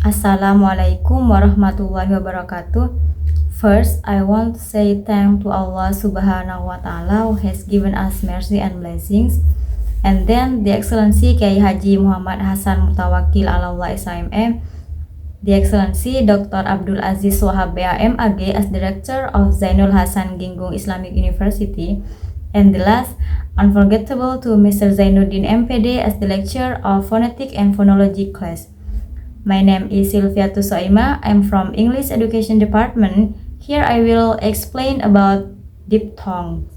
Assalamualaikum warahmatullahi wabarakatuh. First, I want to say thanks to Allah Subhanahu wa Ta'ala who has given us mercy and blessings. And then the Excellency Kiai Haji Muhammad Hasan Mutawakil Allah SIMM, the Excellency Dr. Abdul Aziz Wahab BAM AG as Director of Zainul Hasan Ginggung Islamic University. And the last, unforgettable to Mr. Zainuddin MPD as the Lecturer of Phonetic and Phonology class. My name is Sylvia Tusoima. I'm from English Education Department. Here I will explain about diphthongs.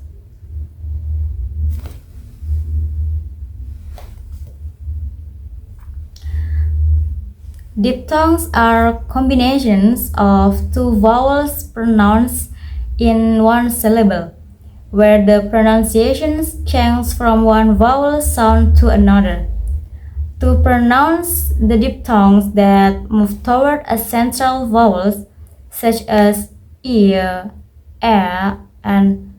Diphthongs are combinations of two vowels pronounced in one syllable, where the pronunciations change from one vowel sound to another. To pronounce the diphthongs that move toward a central vowels, such as e, and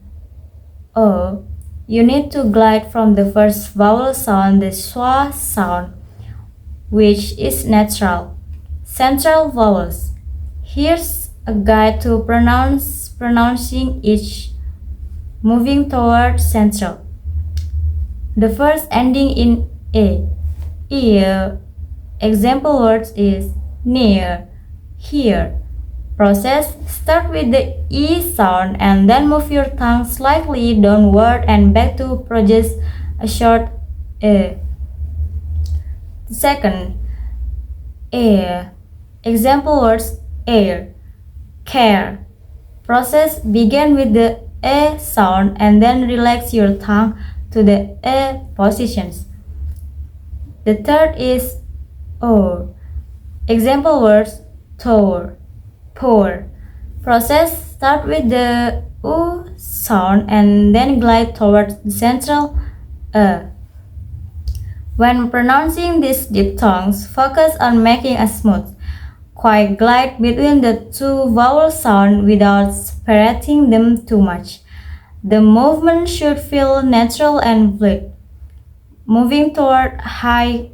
o, you need to glide from the first vowel sound, the schwa sound, which is natural. Central vowels. Here's a guide to pronouncing each moving toward central. The first ending in a. Ear. Example words is near, here. Process, start with the E sound and then move your tongue slightly downward and back to produce a short E. Second, air. Example words air, care. Process, begin with the E sound and then relax your tongue to the E positions. The third is or. Example words tour, pour. Process, start with the U sound and then glide towards the central When pronouncing these diphthongs, focus on making a smooth, quiet glide between the two vowel sounds without separating them too much. The movement should feel natural and fluid, moving toward high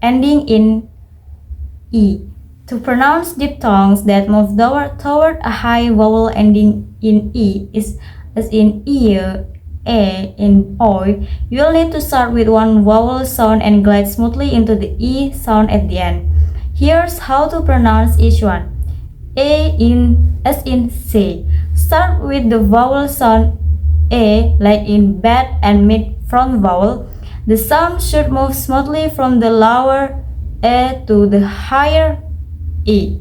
ending in E. To pronounce diphthongs that move toward a high vowel ending in E is as in ear, a, in oi, you will need to start with one vowel sound and glide smoothly into the E sound at the end. Here's how to pronounce each one. A in as in say. Start with the vowel sound A like in bed and mid front vowel. The sound should move smoothly from the lower A to the higher E.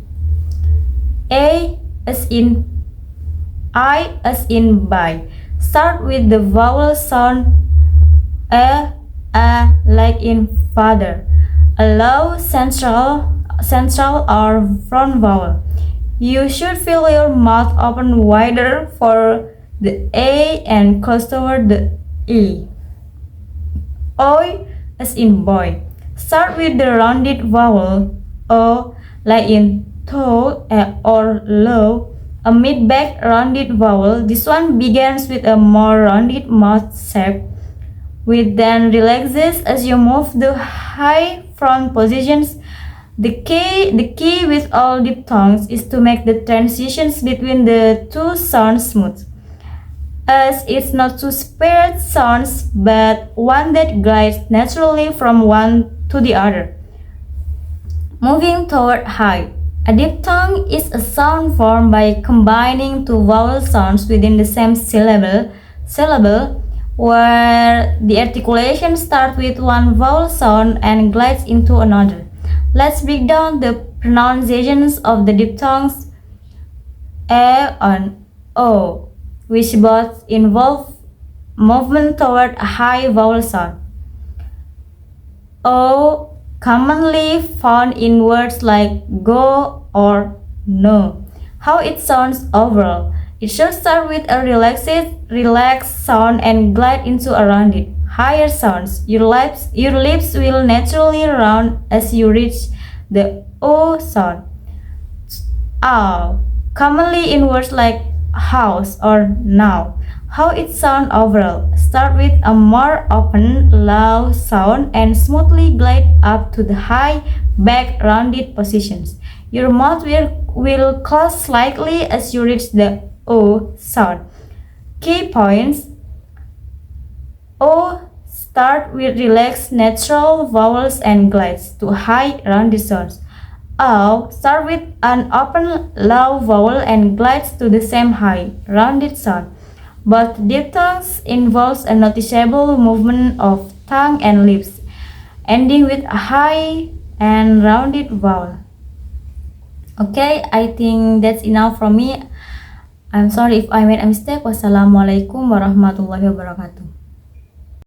A as in I as in by. Start with the vowel sound a like in father. Allow central or front vowel. You should feel your mouth open wider for the A and close toward the E. Oi as in boy. Start with the rounded vowel O like in to or low. A mid-back rounded vowel. This one begins with a more rounded mouth shape, which then relaxes as you move the high front positions. The key with all diphthongs is to make the transitions between the two sounds smooth, as it's not two separate sounds but one that glides naturally from one to the other. Moving toward high. A diphthong is a sound formed by combining two vowel sounds within the same syllable, where the articulation starts with one vowel sound and glides into another. Let's break down the pronunciations of the diphthongs A and O, which both involve movement toward a high vowel sound. O, commonly found in words like go or no. How it sounds overall. It should start with a relaxed sound and glide into a rounded, higher sounds. Your lips will naturally round as you reach the O sound. Ow, commonly in words like house or now. How it sounds overall. Start with a more open, low sound and smoothly glide up to the high, back, rounded positions. Your mouth will close slightly as you reach the O sound. Key points: O. Start with relaxed natural vowels and glides to high rounded sounds. O. Start with an open low vowel and glides to the same high rounded sound. Both diphthongs involves a noticeable movement of tongue and lips, ending with a high and rounded vowel. Okay, I think that's enough from me. I'm sorry if I made a mistake. Wassalamualaikum warahmatullahi wabarakatuh.